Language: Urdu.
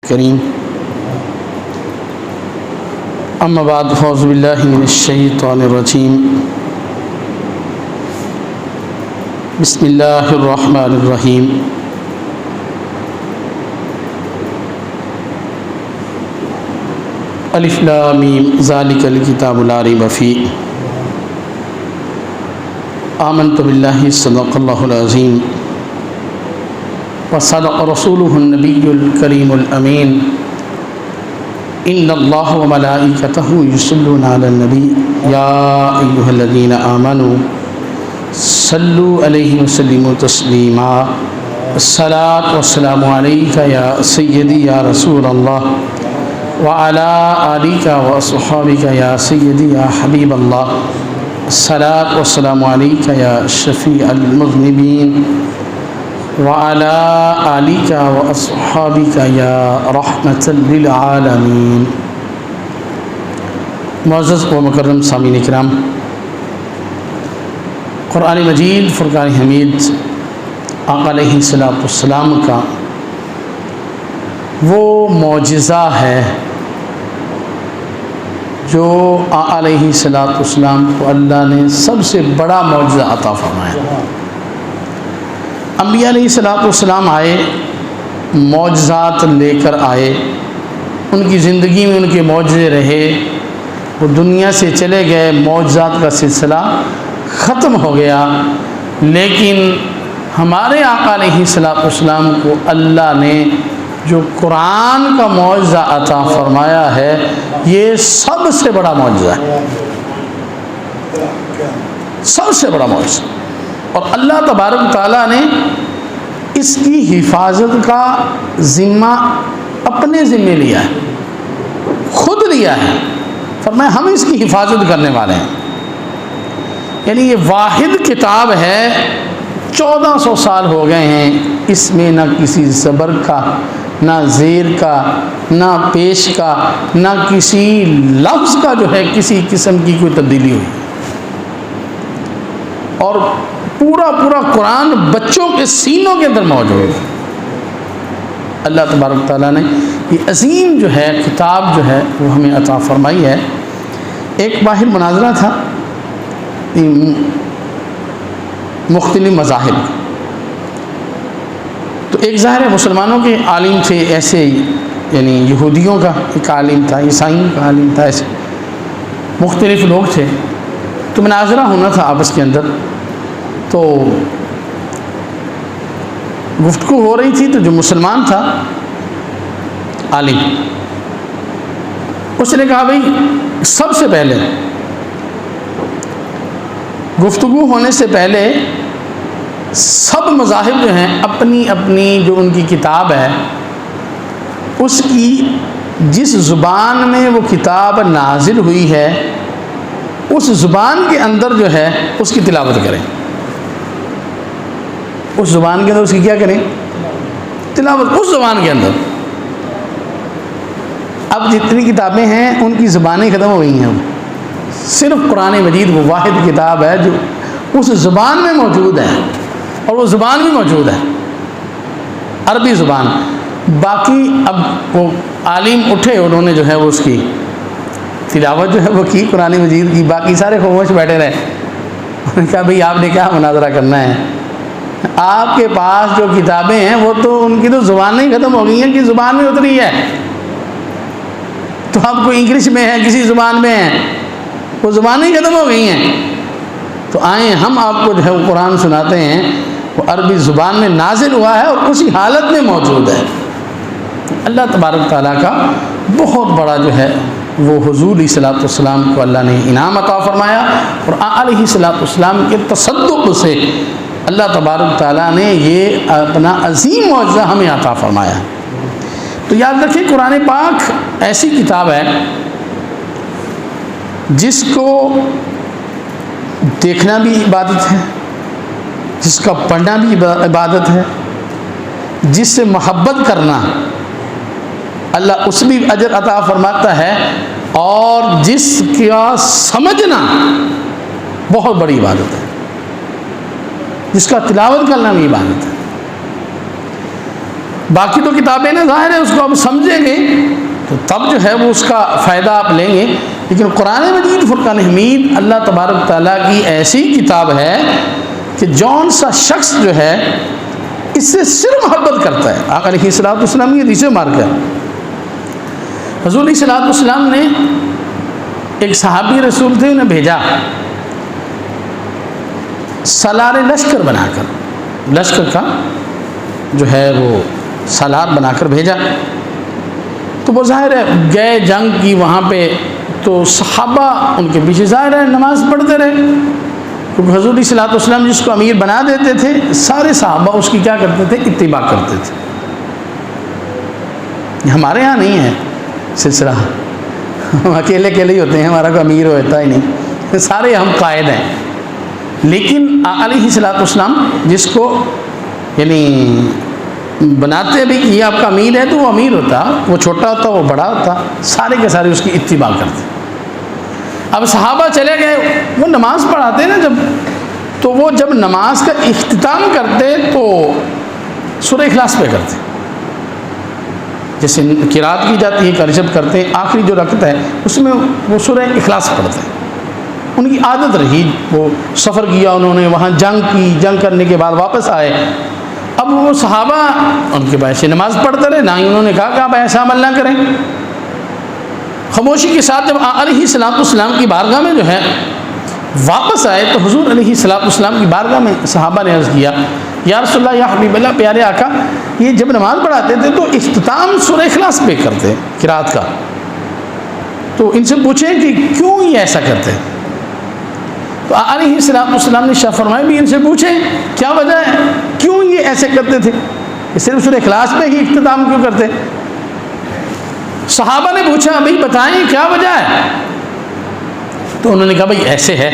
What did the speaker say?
کریم اما بعد فاعوذ باللہ من الشیطان الرجیم بسم اللہ الرحمن الرحیم الف لام میم ذالک الکتاب لا ریب فیہ آمنت باللہ صدق اللہ العظیم وصدق رسوله النبی الکریم الامین ان اللہ وملائکتہ یصلون علی النبی یا ایہا الذین آمنوا صلوا علیہ وسلموا تسلیما الصلاۃ والسلام علیک یا سیدی یا رسول اللہ وعلی آلک واصحابک یا سیدی یا حبیب اللہ الصلاۃ والسلام علیک یا شفیع المذنبین وعلی آلک واصحابک یا رحمۃ للعالمین۔ معزز و مکرم سامعین کرام، قرآن مجید فرقان حمید آقا علیہ السلام کا وہ معجزہ ہے جو آقا علیہ السلام کو اللہ نے سب سے بڑا معجزہ عطا فرمایا۔ انبیاء علیہ السلام آئے، معجزات لے کر آئے، ان کی زندگی میں ان کے معجزے رہے، وہ دنیا سے چلے گئے، معجزات کا سلسلہ ختم ہو گیا، لیکن ہمارے آقا علیہ السلام کو اللہ نے جو قرآن کا معجزہ عطا فرمایا ہے، یہ سب سے بڑا معجزہ ہے، سب سے بڑا معجزہ۔ اور اللہ تبارک تعالیٰ نے اس کی حفاظت کا ذمہ اپنے ذمے لیا ہے، خود لیا ہے، فرمایا ہم اس کی حفاظت کرنے والے ہیں۔ یعنی یہ واحد کتاب ہے، 1400 سال ہو گئے ہیں، اس میں نہ کسی زبر کا، نہ زیر کا، نہ پیش کا، نہ کسی لفظ کا جو ہے کسی قسم کی کوئی تبدیلی ہوئی، اور پورا قرآن بچوں کے سینوں کے اندر موجود ہے۔ اللہ تبارک تعالیٰ نے یہ عظیم جو ہے کتاب جو ہے وہ ہمیں عطا فرمائی ہے۔ ایک باہر مناظرہ تھا مختلف مذاہب، تو ایک ظاہر ہے مسلمانوں کے عالم تھے، ایسے یعنی یہودیوں کا ایک عالم تھا، عیسائیوں کا عالم تھا، ایسے مختلف لوگ تھے، تو مناظرہ ہونا تھا آپس کے اندر۔ تو گفتگو ہو رہی تھی، تو جو مسلمان تھا عالم، اس نے کہا بھائی سب سے پہلے گفتگو ہونے سے پہلے سب مذاہب جو ہیں اپنی اپنی جو ان کی کتاب ہے، اس کی جس زبان میں وہ کتاب نازل ہوئی ہے اس زبان کے اندر جو ہے اس کی تلاوت کریں، اس زبان کے اندر اس کی کیا کریں؟ تلاوت، اس زبان کے اندر۔ اب جتنی کتابیں ہیں ان کی زبانیں ختم ہو گئی ہیں، صرف قرآن مجید وہ واحد کتاب ہے جو اس زبان میں موجود ہے، اور وہ زبان بھی موجود ہے، عربی زبان۔ باقی اب وہ عالم اٹھے، انہوں نے جو ہے وہ اس کی تلاوت جو ہے وہ کی قرآن مجید کی، باقی سارے خاموش بیٹھے رہے۔ انہوں نے کہا بھئی آپ نے کیا مناظرہ کرنا ہے؟ آپ کے پاس جو کتابیں ہیں وہ تو ان کی تو زبان نہیں ختم ہو گئی ہیں کہ زبان میں اتری ہے، تو آپ کو انگلش میں ہے، کسی زبان میں ہے، وہ زبانیں ختم ہو گئی ہیں، تو آئیں ہم آپ کو جو ہے وہ قرآن سناتے ہیں، وہ عربی زبان میں نازل ہوا ہے اور اسی حالت میں موجود ہے۔ اللہ تبارک تعالیٰ کا بہت بڑا جو ہے وہ حضور علیہ السلام کو اللہ نے انعام عطا فرمایا، اور علیہ السلام کے تصدق سے اللہ تبارک تعالیٰ نے یہ اپنا عظیم معجزہ ہمیں عطا فرمایا۔ تو یاد رکھیں قرآن پاک ایسی کتاب ہے جس کو دیکھنا بھی عبادت ہے، جس کا پڑھنا بھی عبادت ہے، جس سے محبت کرنا اللہ اس بھی اجر عطا فرماتا ہے، اور جس کا سمجھنا بہت بڑی عبادت ہے، جس کا تلاوت کرنا بھی عبادت ہے۔ باقی تو کتابیں نا ظاہر ہے اس کو آپ سمجھیں گے تو تب جو ہے وہ اس کا فائدہ آپ لیں گے، لیکن قرآن مجید فرقان حمید اللہ تبارک تعالیٰ کی ایسی کتاب ہے کہ جون سا شخص جو ہے اس سے صرف محبت کرتا ہے۔ آقا علیہ الصلوۃ والسلام کی حدیث مبارکہ ہے، حضور علیہ الصلوۃ والسلام نے ایک صحابی رسول تھے، انہیں بھیجا سالار لشکر بنا کر، لشکر کا جو ہے وہ سالار بنا کر بھیجا، تو وہ ظاہر ہے گئے جنگ کی وہاں پہ، تو صحابہ ان کے پیچھے ظاہر ہے نماز پڑھتے رہے، کیونکہ حضور علیہ الصلوۃ والسلام جس کو امیر بنا دیتے تھے سارے صحابہ اس کی کیا کرتے تھے؟ اتباع کرتے تھے۔ ہمارے ہاں نہیں ہے سلسلہ، ہم اکیلے اکیلے ہی ہوتے ہیں، ہمارا کوئی امیر ہوتا ہی نہیں، سارے ہم قائد ہیں۔ لیکن علیہ الصلوۃ والسلام جس کو یعنی بناتے بھی کہ یہ آپ کا امیر ہے تو وہ امیر ہوتا، وہ چھوٹا ہوتا وہ بڑا ہوتا، سارے کے سارے اس کی اتباع کرتے۔ اب صحابہ چلے گئے، وہ نماز پڑھاتے نا جب، تو وہ جب نماز کا اختتام کرتے تو سورہ اخلاص پہ کرتے، جیسے قرات کی جاتی ہے کرجب کرتے ہیں، آخری جو رکعت ہے اس میں وہ سورہ اخلاص پڑھتے ہیں۔ ان کی عادت رہی، وہ سفر کیا انہوں نے، وہاں جنگ کی، جنگ کرنے کے بعد واپس آئے، اب وہ صحابہ ان کے بعد سے نماز پڑھتے رہے، نہ ہی انہوں نے کہا کہ آپ ایسا عمل نہ کریں۔ خاموشی کے ساتھ جب علیہ الصلوۃ والسلام کی بارگاہ میں جو ہے واپس آئے تو حضور علیہ الصلوۃ والسلام کی بارگاہ میں صحابہ نے عرض کیا، یا رسول اللہ، یا حبیب اللہ، پیارے آقا، یہ جب نماز پڑھاتے تھے تو اختتام سورہ اخلاص پہ کرتے قرات کا، تو ان سے پوچھیں کہ کیوں یہ ایسا کرتے؟ تو علیہ الصلوۃ والسلام نے شاہ فرمایا بھی ان سے پوچھیں کیا وجہ ہے، کیوں یہ ایسے کرتے تھے، صرف سورہ اخلاص پہ ہی اختتام کیوں کرتے؟ صحابہ نے پوچھا بھائی بتائیں کیا وجہ ہے، تو انہوں نے کہا بھائی ایسے ہے